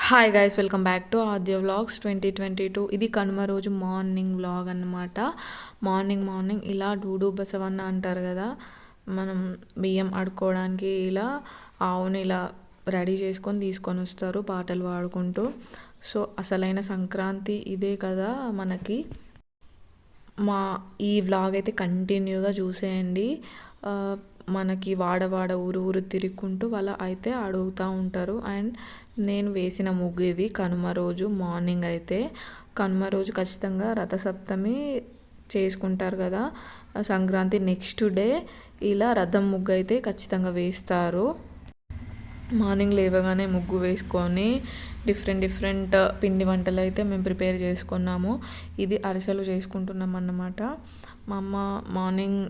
Hi guys, welcome back to Aadya vlogs 2022. ఇది కనుమ రోజు morning vlog అన్నమాట. మార్నింగ్ ఇలా డూడు బసవన్న అంటారు కదా, మనం బియ్యం ఆడుకోవడానికి ఇలా ఆవుని ఇలా రెడీ చేసుకొని తీసుకొని వస్తారు పాటలు పాడుకుంటూ. సో అసలైన సంక్రాంతి ఇదే కదా మనకి. మా ఈ వ్లాగ్ అయితే కంటిన్యూగా చూసేయండి. మనకి వాడవాడ ఊరు తిరుగుకుంటూ వాళ్ళ అయితే అడుగుతూ ఉంటారు. అండ్ నేను వేసిన ముగ్గు ఇది కనుమ రోజు మార్నింగ్. అయితే కనుమ రోజు ఖచ్చితంగా రథసప్తమి చేసుకుంటారు కదా, సంక్రాంతి నెక్స్ట్ డే ఇలా రథం ముగ్గు అయితే ఖచ్చితంగా వేస్తారు. మార్నింగ్ లేవగానే ముగ్గు వేసుకొని డిఫరెంట్ పిండి వంటలు అయితే మేము ప్రిపేర్ చేసుకున్నాము. ఇది అరిసెలు చేసుకుంటున్నాం అన్నమాట. మా అమ్మ మార్నింగ్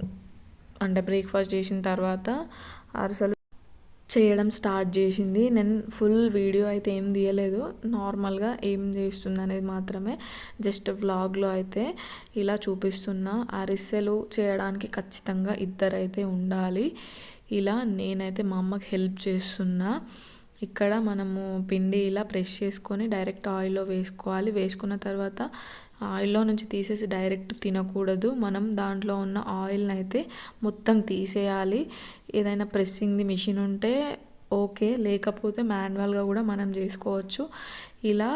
అంటే బ్రేక్ఫాస్ట్ చేసిన తర్వాత అరిసెలు చేయడం స్టార్ట్ చేసింది. నేను ఫుల్ వీడియో అయితే ఏం తీయలేదు, నార్మల్గా ఏం చేస్తుంది అనేది మాత్రమే జస్ట్ వ్లాగ్లో అయితే ఇలా చూపిస్తున్నా. అరిసెలు చేయడానికి ఖచ్చితంగా ఇద్దరైతే ఉండాలి. ఇలా నేనైతే మా అమ్మకి హెల్ప్ చేస్తున్నా. ఇక్కడ మనము పిండి ఇలా ప్రెస్ చేసుకొని డైరెక్ట్ ఆయిల్లో వేసుకోవాలి. వేసుకున్న తర్వాత ఆయిల్లో నుంచి తీసేసి డైరెక్ట్ తినకూడదు. మనం దాంట్లో ఉన్న ఆయిల్ని అయితే మొత్తం తీసేయాలి. ఏదైనా ప్రెస్సింగ్ది మిషన్ ఉంటే ఓకే, లేకపోతే మాన్యువల్గా కూడా మనం చేసుకోవచ్చు. ఇలా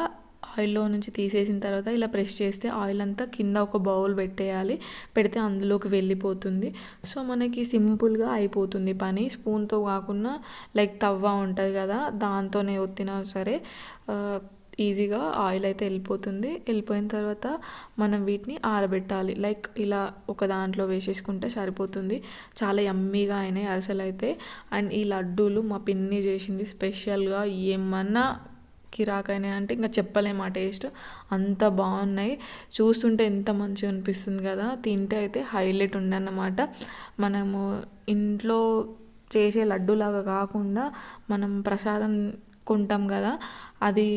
ఆయిల్లో నుంచి తీసేసిన తర్వాత ఇలా ప్రెస్ చేస్తే ఆయిల్ అంతా కింద ఒక బౌల్ పెట్టేయాలి. పెడితే అందులోకి వెళ్ళిపోతుంది. సో మనకి సింపుల్గా అయిపోతుంది పని. స్పూన్తో కాకుండా లైక్ తవ్వ ఉంటుంది కదా, దాంతోనే ఒత్తినా సరే ఈజీగా ఆయిల్ అయితే వెళ్ళిపోతుంది. వెళ్ళిపోయిన తర్వాత మనం వీటిని ఆరబెట్టాలి. లైక్ ఇలా ఒక దాంట్లో వేసేసుకుంటే సరిపోతుంది. చాలా యమ్మీగా అయినాయి అరిసెలు అయితే. అండ్ ఈ లడ్డూలు మా పిన్ని చేసింది స్పెషల్గా. ఏమన్నా కిరాకైనాయి అంటే ఇంకా చెప్పలేము ఆ టేస్ట్, అంత బాగున్నాయి. చూస్తుంటే ఎంత మంచిగా అనిపిస్తుంది కదా, తింటే అయితే హైలైట్ ఉండన్నమాట. మనము ఇంట్లో చేసే లడ్డూలాగా కాకుండా మనం ప్రసాదం కొంటాం కదా, అది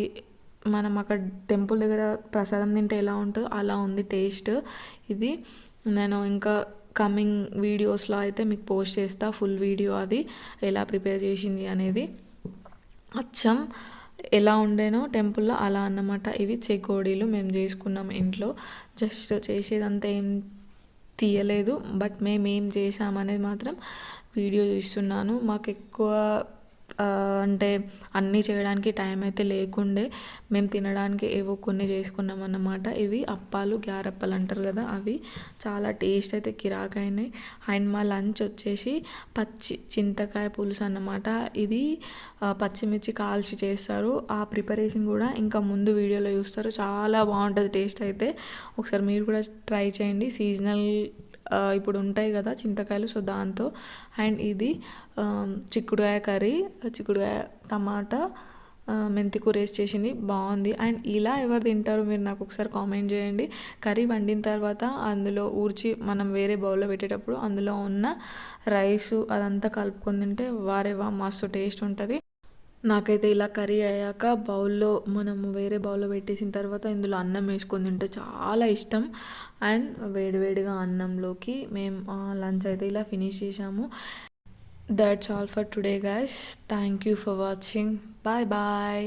మనం అక్కడ టెంపుల్ దగ్గర ప్రసాదం తింటే ఎలా ఉంటుందో అలా ఉంది టేస్ట్. ఇది నేను ఇంకా కమింగ్ వీడియోస్లో అయితే మీకు పోస్ట్ చేస్తా ఫుల్ వీడియో, అది ఎలా ప్రిపేర్ చేసింది అనేది. అచ్చం ఎలా ఉండేనో టెంపుల్లో అలా అన్నమాట. ఇవి చెకోడీలు మేము చేసుకున్నాం ఇంట్లో. జస్ట్ చేసేదంతా ఏం తీయలేదు, బట్ మేము ఏం చేసామనేది మాత్రం వీడియో తీస్తున్నాను. మాకు ఎక్కువ అంటే అన్నీ చేయడానికి టైం అయితే లేకుండే, మేము తినడానికి ఏవో కొన్ని చేసుకున్నాం అన్నమాట. ఇవి అప్పాలు, గ్యారప్పలు అంటారు కదా, అవి చాలా టేస్ట్ అయితే కిరాకైనాయి. అండ్ మా లంచ్ వచ్చేసి చింతకాయ పులుసు అన్నమాట. ఇది పచ్చిమిర్చి కాల్చి చేస్తారు. ఆ ప్రిపరేషన్ కూడా ఇంకా ముందు వీడియోలో చూస్తారు. చాలా బాగుంటుంది టేస్ట్ అయితే. ఒకసారి మీరు కూడా ట్రై చేయండి. సీజనల్ ఇప్పుడు ఉంటాయి కదా చింతకాయలు, సో దాంతో. అండ్ ఇది చిక్కుడుకాయ కర్రీ, చిక్కుడుకాయ టమాటా మెంతి కూర వేసి చేసింది, బాగుంది. అండ్ ఇలా ఎవరు తింటారు మీరు నాకు ఒకసారి కామెంట్ చేయండి. కర్రీ వండిన తర్వాత అందులో ఊర్చి మనం వేరే బౌల్లో పెట్టేటప్పుడు అందులో ఉన్న రైసు అదంతా కలుపుకొని తింటే వారేవా మస్తు టేస్ట్ ఉంటుంది. నాకైతే ఇలా కర్రీ అయ్యాక బౌల్లో మనము వేరే బౌల్లో పెట్టేసిన తర్వాత ఇందులో అన్నం వేసుకొని తింటే చాలా ఇష్టం. అండ్ వేడివేడిగా అన్నంలోకి మేము లంచ్ అయితే ఇలా ఫినిష్ చేసాము. That's all for today guys. Thank you for watching. Bye bye.